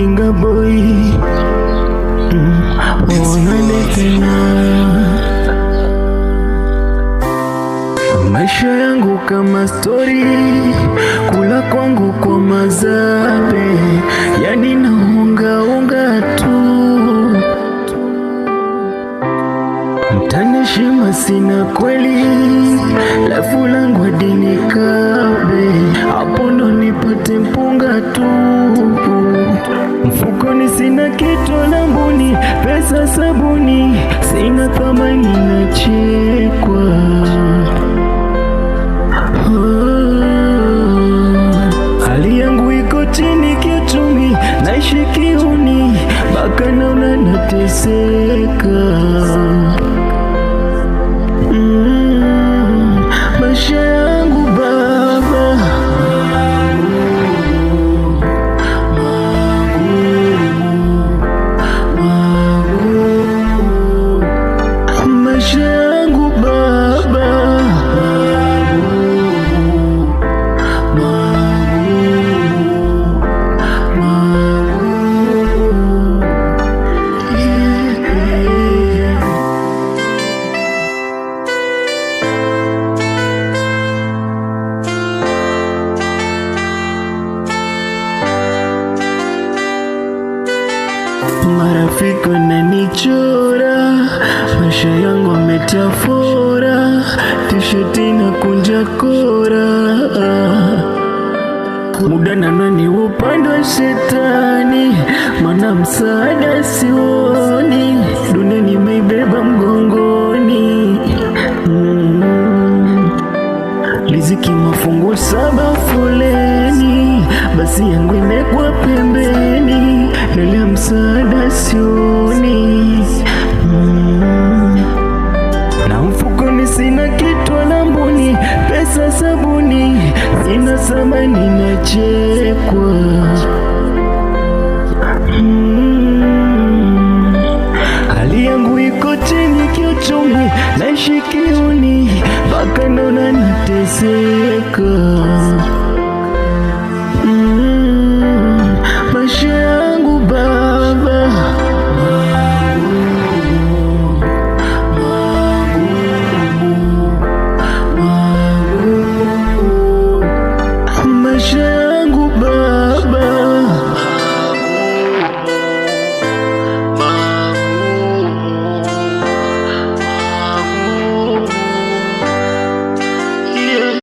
Odinga boy, onane tena. Maisha yangu kama story, kula kwangu kwa mazabe, yani naunga tu. Mtanishima sina kweli, lafu langu dini kabe, hapo ndo nipate mpunga tu. Mfukoni sina kitu lambuni, pesa sabuni, sina thamani nachekwa. Hali yangu iko chini kiuchumi, naishi kiuni, baka naona nateseka. Maisha yangu baba, maisha yangu baba, marafiki wananichora, maisha yangu ametia fora, tisheti na kunja kora. Muda na nani upande wa shetani, mana msaada sioni, dunia nimeibeba mgongoni. Riziki mafungu 7 foleni, basi yangu imekuwa pembeni, nalea msaada sioni. Na mfukoni sina kitu lambuni, pesa sabuni, sina thamani nachekwa. Hali yangu iko chini kiuchumi, naishi kiuni, baka naona nateseka.